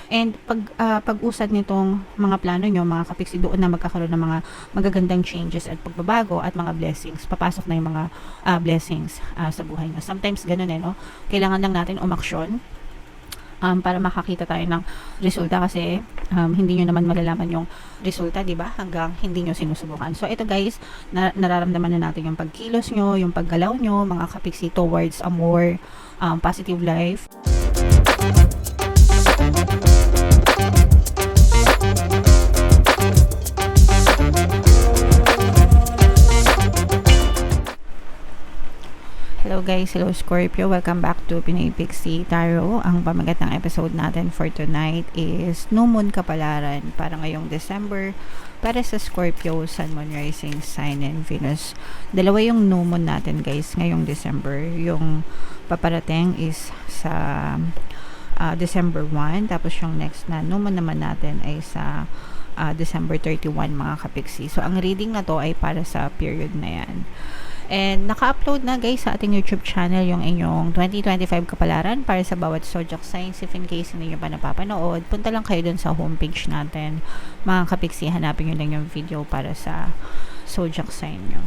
And pag-usad nitong mga plano nyo, mga kapiksi, doon na magkakaroon ng mga magagandang changes at pagbabago at mga blessings. Papasok na yung mga blessings sa buhay nyo. Sometimes ganun no? Kailangan lang natin umaksyon para makakita tayo ng resulta kasi hindi nyo naman malalaman yung resulta, di ba? Hanggang hindi nyo sinusubukan. So, ito guys, nararamdaman na natin yung pagkilos nyo, yung paggalaw nyo, mga kapiksi, towards a more positive life. Hello guys, hello Scorpio, welcome back to Pinoy Pixie Tarot. Ang pamagat ng episode natin for tonight is New Moon Kapalaran para ngayong December para sa Scorpio, Sun, Moon, Rising, Sign, and Venus. Dalawa yung New Moon natin guys ngayong December. Yung paparating is sa December 1, tapos yung next na New Moon naman natin ay sa December 31 mga kapiksi. So ang reading na to ay para sa period na yan. And naka-upload na guys sa ating YouTube channel yung inyong 2025 kapalaran para sa bawat zodiac signs. If in case hindi nyo pa napapanood, punta lang kayo dun sa homepage natin. Mga kapiksi, hanapin nyo lang yung video para sa zodiac sign nyo.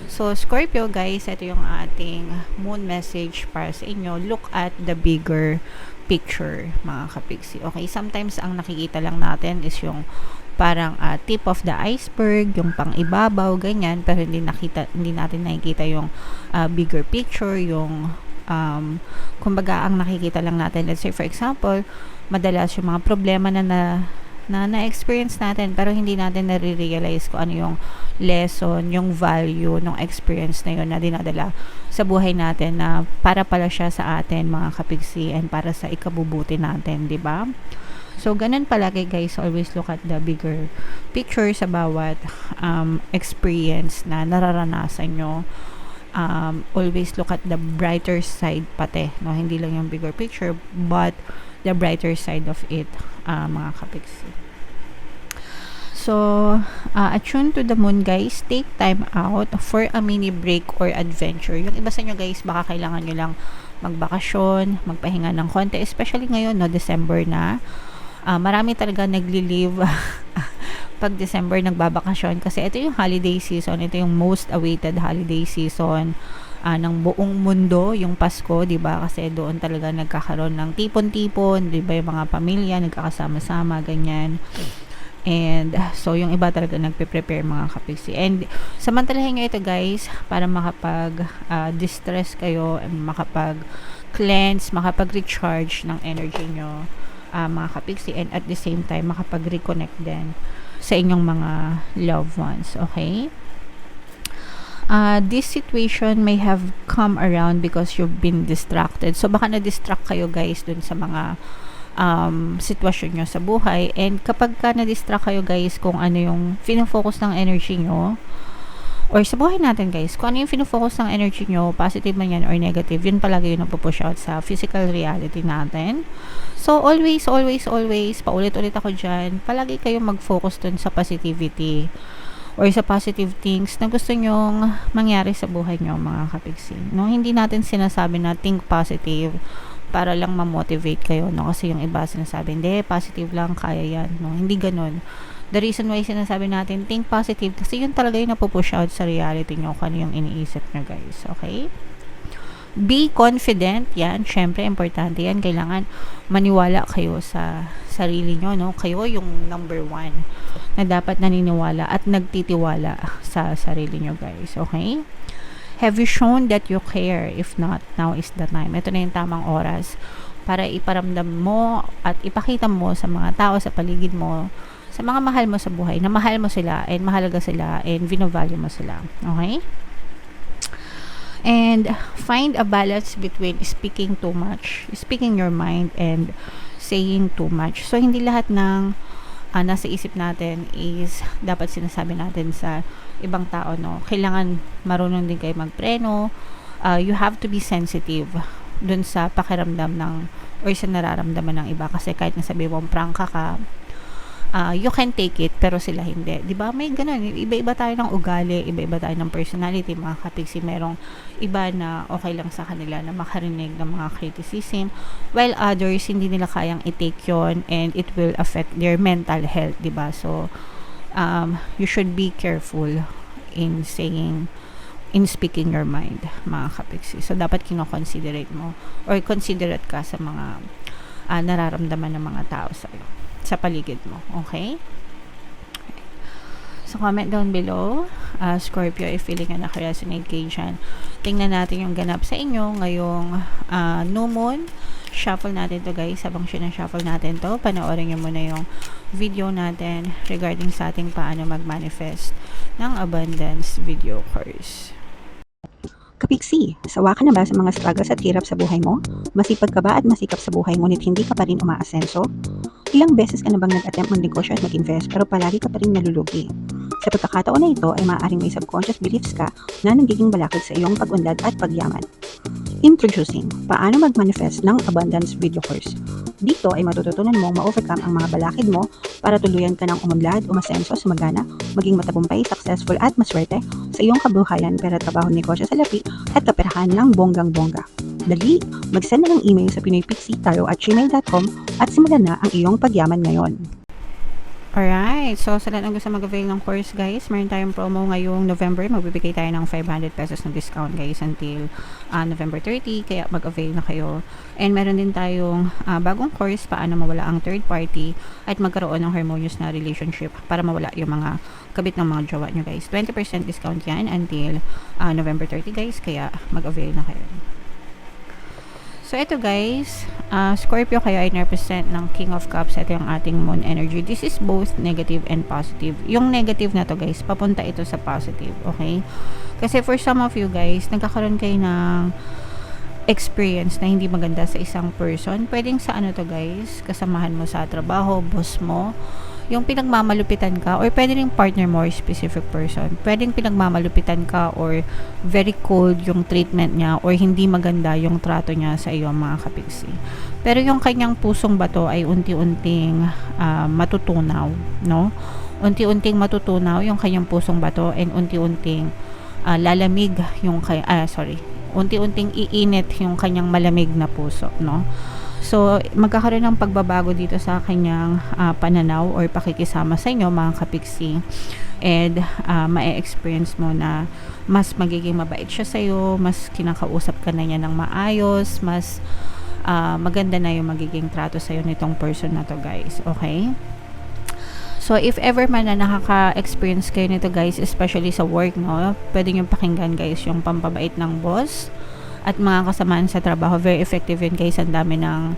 So, Scorpio guys, ito yung ating moon message para sa inyo. Look at the bigger picture, mga kapiksi. Okay, sometimes ang nakikita lang natin is yung parang tip of the iceberg, yung pang-ibabaw, ganyan, pero hindi natin nakikita yung bigger picture, yung kumbaga ang nakikita lang natin, let's say for example, madalas yung mga problema na-experience natin pero hindi natin nare-realize kung ano yung lesson, yung value ng experience na yun na dinadala sa buhay natin na para pala siya sa atin mga kapigsi and para sa ikabubuti natin, di ba? So, ganun palagi guys, always look at the bigger picture sa bawat experience na nararanasan nyo. Always look at the brighter side pati, no? Hindi lang yung bigger picture, but the brighter side of it, mga kapiksi. So, attune to the moon guys, take time out for a mini break or adventure. Yung iba sa inyo guys, baka kailangan nyo lang magbakasyon, magpahinga ng konti, especially ngayon, no, December na. Marami talaga nagli-live pag December nagbabakasyon kasi ito yung holiday season, ito yung most awaited holiday season ng buong mundo, yung Pasko, 'di ba? Kasi doon talaga nagkakaroon ng tipon-tipon, 'di ba? Yung mga pamilya nagkakasama-sama ganyan. And so yung iba talaga nagpe-prepare mga kapiksi. And samantalahin nyo ito guys para makapag distress kayo, makapag-cleanse, makapag-recharge ng energy nyo, mga kapiksi, and at the same time makapag-reconnect din sa inyong mga loved ones. Okay? This situation may have come around because you've been distracted. So baka na-distract kayo guys dun sa mga sitwasyon nyo sa buhay, and kapag ka na-distract kayo guys kung ano yung fino-focus ng energy nyo or sa buhay natin guys, kung ano yung fino-focus ng energy nyo, positive man yan or negative, yun palagi yung nagpo-push out sa physical reality natin. So always paulit-ulit ako dyan, palagi kayong mag-focus dun sa positivity or sa positive things na gusto nyong mangyari sa buhay nyo mga kapigsi, no? Hindi natin sinasabi na think positive para lang ma-motivate kayo, no? Kasi yung iba sinasabi, hindi, positive lang, kaya yan, no? Hindi ganun. The reason why sinasabi natin think positive kasi yun talaga yung napupush out sa reality nyo kung ano yung iniisip nyo guys. Okay? Be confident, yan, syempre importante yan, kailangan maniwala kayo sa sarili nyo, no? Kayo yung number one na dapat naniniwala at nagtitiwala sa sarili nyo guys. Okay? Have you shown that you care? If not, now is the time. Ito na yung tamang oras para iparamdam mo at ipakita mo sa mga tao sa paligid mo, sa mga mahal mo sa buhay, na mahal mo sila and mahalaga sila and vino-value mo sila. Okay? And find a balance between speaking too much, speaking your mind, and saying too much. So, hindi lahat ng nasa isip natin is dapat sinasabi natin sa ibang tao, no? Kailangan marunong din kayo magpreno. You have to be sensitive dun sa pakiramdam ng or sa nararamdaman ng iba, kasi kahit nasabi mo prangka ka, you can take it pero sila hindi. 'Di ba? May ganun, iba-iba tayo ng ugali, iba-iba tayo ng personality, mga kapiksi. Merong iba na okay lang sa kanila na makarinig ng mga criticism, while others hindi nila kayang i-take yon, and it will affect their mental health, 'di ba? So you should be careful in speaking your mind, mga kapiksi. So dapat kino-considerate mo or considerate ka sa mga nararamdaman ng mga tao sa paligid mo. Okay? So comment down below, Scorpio, if feeling na naka-resonate kayo dyan. Tingnan natin yung ganap sa inyo ngayong new moon. Shuffle natin to, guys. Habang sinashuffle natin to, panoorin nyo muna yung video natin regarding sa ating paano mag-manifest ng abundance video course. Kapiksi, sawa ka na ba sa mga struggles at hirap sa buhay mo? Masipag ka ba at masikap sa buhay ngunit hindi ka pa rin umaasenso? Ilang beses ka na bang nag-attempt magnegosyo at mag-invest pero palagi ka pa rin nalulugi? Sa pagkakataon na ito ay maaaring may subconscious beliefs ka na nagiging balakid sa iyong pag-unlad at pagyaman. Introducing, paano mag-manifest ng abundance video course. Dito ay matututunan mong ma-overcome ang mga balakid mo para tuluyan ka ng umunlad, umasenso, sumagana, maging matagumpay, successful at maswerte sa iyong kabuhayan, pera, trabaho, negosyo sa lapi at kaperahan ng bonggang-bongga. Dali, mag-send na ng email sa pinoypixie@gmail.com at simulan na ang iyong pagyaman ngayon. Alright, so sa lahat ng gusto mag-avail ng course, guys, meron tayong promo ngayong November. Magbibigay tayo ng 500 pesos na discount, guys, until November 30, kaya mag-avail na kayo. And meron din tayong bagong course, paano mawala ang third party at magkaroon ng harmonious na relationship para mawala yung mga kabit ng mga jowa nyo, guys. 20% discount yan until November 30, guys, kaya mag-avail na kayo. So, ito, guys, Scorpio kayo ay represent ng King of Cups. Ito yung ating moon energy. This is both negative and positive. Yung negative na to, guys, papunta ito sa positive, okay? Kasi for some of you, guys, nagkakaroon kayo ng experience na hindi maganda sa isang person. Pwedeng sa ano to, guys, kasamahan mo sa trabaho, boss mo, yung pinagmamalupitan ka, or pwede rin partner mo or specific person. Pwedeng pinagmamalupitan ka or very cold yung treatment niya or hindi maganda yung trato niya sa iyo, mga kapiksi. Pero yung kanyang pusong bato ay unti-unting matutunaw, no? Unti-unting matutunaw yung kanyang pusong bato and unti-unting lalamig yung unti-unting iinit yung kanyang malamig na puso, no? So, magkakaroon ng pagbabago dito sa kanyang pananaw or pakikisama sa inyo, mga kapiksi. And ma-experience mo na mas magiging mabait siya sa iyo, mas kinakausap ka na niya ng maayos, mas maganda na yung magiging trato sa iyo nitong person na to, guys. Okay? So, if ever man na nakaka-experience kayo nito, guys, especially sa work, no, pwede nyo pakinggan, guys, yung pampabait ng boss at mga kasamaan sa trabaho. Very effective yun, guys. Ang dami ng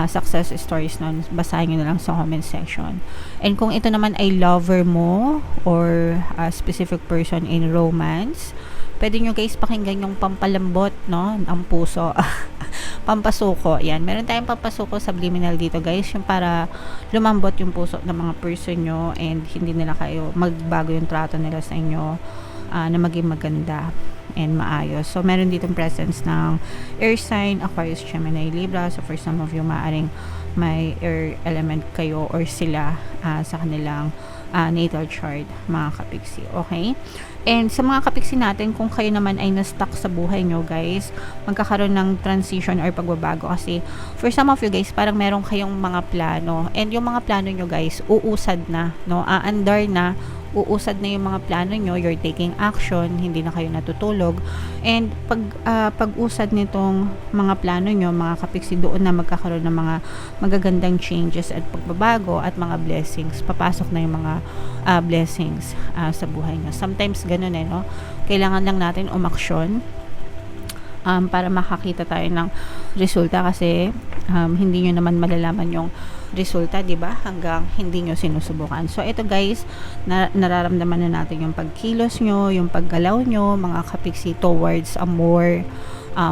success stories nun. Basahin nyo na lang sa comment section. And kung ito naman ay lover mo or a specific person in romance, pwede nyo, guys, pakinggan yung pampalambot, no, ang puso. Pampasuko. Yan. Meron tayong pampasuko subliminal dito, guys. Yung para lumambot yung puso ng mga person nyo and hindi nila kayo magbago yung trato nila sa inyo na maging maganda and maayos. So, meron ditong presence ng air sign, Aquarius, Gemini, Libra. So, for some of you, maaring may air element kayo or sila sa kanilang natal chart, mga kapiksi. Okay? And sa mga kapiksi natin, kung kayo naman ay na-stuck sa buhay nyo, guys, magkakaroon ng transition or pagbabago. Kasi, for some of you, guys, parang meron kayong mga plano. And yung mga plano nyo, guys, uusad na, no? Aandar na, uusad na yung mga plano nyo, you're taking action, hindi na kayo natutulog. And pag-usad nitong mga plano nyo, mga kapiksi, doon na magkakaroon ng mga magagandang changes at pagbabago at mga blessings. Papasok na yung mga blessings sa buhay nyo. Sometimes ganun no? Kailangan lang natin umaksyon para makakita tayo ng resulta kasi hindi nyo naman malalaman yung resulta, di ba? Hanggang hindi nyo sinusubukan. So, ito, guys, nararamdaman na natin yung pagkilos nyo, yung paggalaw nyo, mga kapiksi, towards a more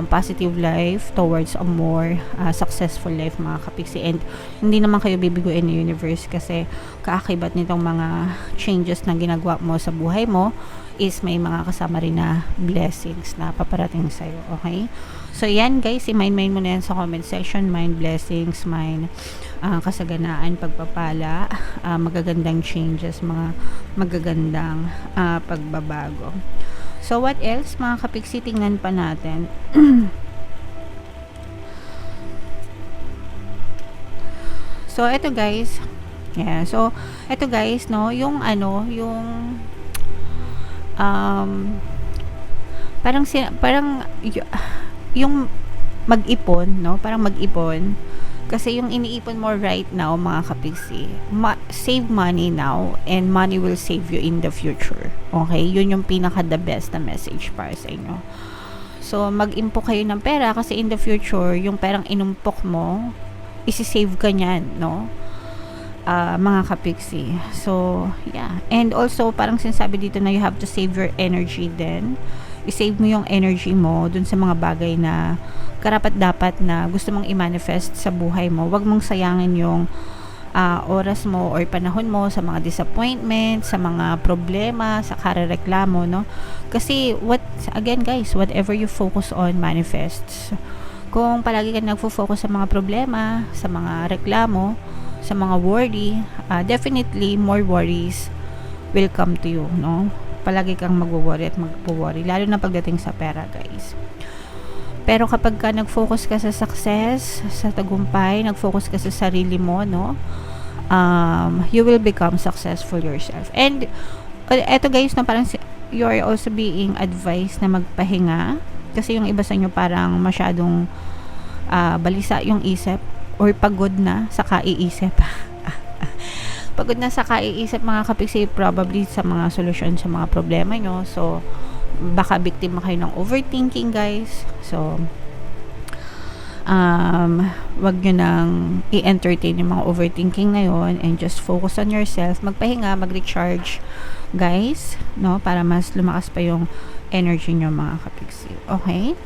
positive life, towards a more successful life, mga kapiksi. And hindi naman kayo bibiguin ni universe kasi kaakibat nitong mga changes na ginagawa mo sa buhay mo is may mga kasama rin na blessings na paparating sa'yo. Okay? So, yan, guys, i-mind mo na yan sa comment section. Mind blessings, mind kasaganaan, pagpapala, magagandang changes, mga magagandang pagbabago. So, what else, mga kapiksi, tingnan pa natin. So, eto guys. Yeah, so, eto guys, no, yung yung mag-ipon, no, parang mag-ipon. Kasi yung iniipon mo right now, mga kapiksi, save money now and money will save you in the future. Okay? Yun yung pinaka the best na message para sa inyo. So, mag-impok kayo ng pera kasi in the future, yung perang inumpok mo, isi-save ka niyan, no? Mga kapiksi. So, yeah. And also, parang sinasabi dito na you have to save your energy din. I-save mo yung energy mo dun sa mga bagay na karapat-dapat na gusto mong i-manifest sa buhay mo. Huwag mong sayangin yung oras mo or panahon mo sa mga disappointment, sa mga problema, sa karereklamo, no? Kasi, again guys, whatever you focus on manifests. Kung palagi ka nagfo-focus sa mga problema, sa mga reklamo, sa mga worry, definitely more worries will come to you, no? Palagi kang magwo-worry at magpo-worry, lalo na pagdating sa pera, guys. Pero kapag ka nag-focus ka sa success, sa tagumpay, nag-focus ka sa sarili mo, no? You will become successful yourself. And eto guys, no, parang you are also being advised na magpahinga. Kasi yung iba sa inyo parang masyadong balisa yung isip or pagod na sa kaiisip. Pagod na sa kaiisip, mga kapiksi, probably sa mga solusyon sa mga problema nyo. So, baka biktima kayo ng overthinking, guys. So, wag nyo nang i-entertain yung mga overthinking ngayon and just focus on yourself. Magpahinga, mag-recharge, guys, no? Para mas lumakas pa yung energy nyo, mga kapiksi. Okay?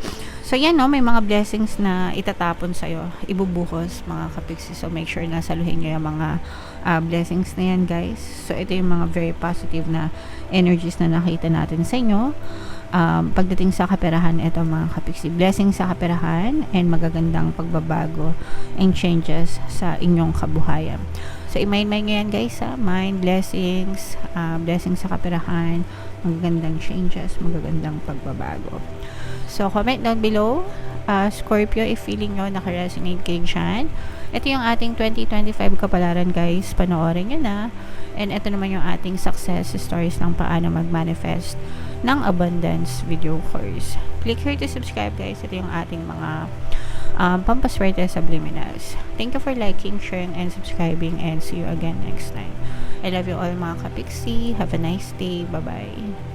So, yan, no? May mga blessings na itatapon sa'yo. Ibubuhos, mga kapiksi. So, make sure na saluhin nyo yung mga blessings na yan, guys. So, ito yung mga very positive na energies na nakita natin sa inyo. Pagdating sa kaperahan, ito, mga kapiksi. Blessings sa kaperahan and magagandang pagbabago and changes sa inyong kabuhayan. So, i-mind nyo yan, guys, ha? Mind, blessings, blessings sa kaperahan, magagandang changes, magagandang pagbabago. So, comment down below, Scorpio, if feeling nyo nakaresonate kayo dyan. Ito yung ating 2025 kapalaran, guys. Panoorin nyo na. And ito naman yung ating success stories ng paano mag-manifest ng abundance video course. Click here to subscribe, guys. Ito yung ating mga pampaswerte subliminals. Thank you for liking, sharing, and subscribing, and see you again next time. I love you all, mga kapiksi. Have a nice day. Bye-bye.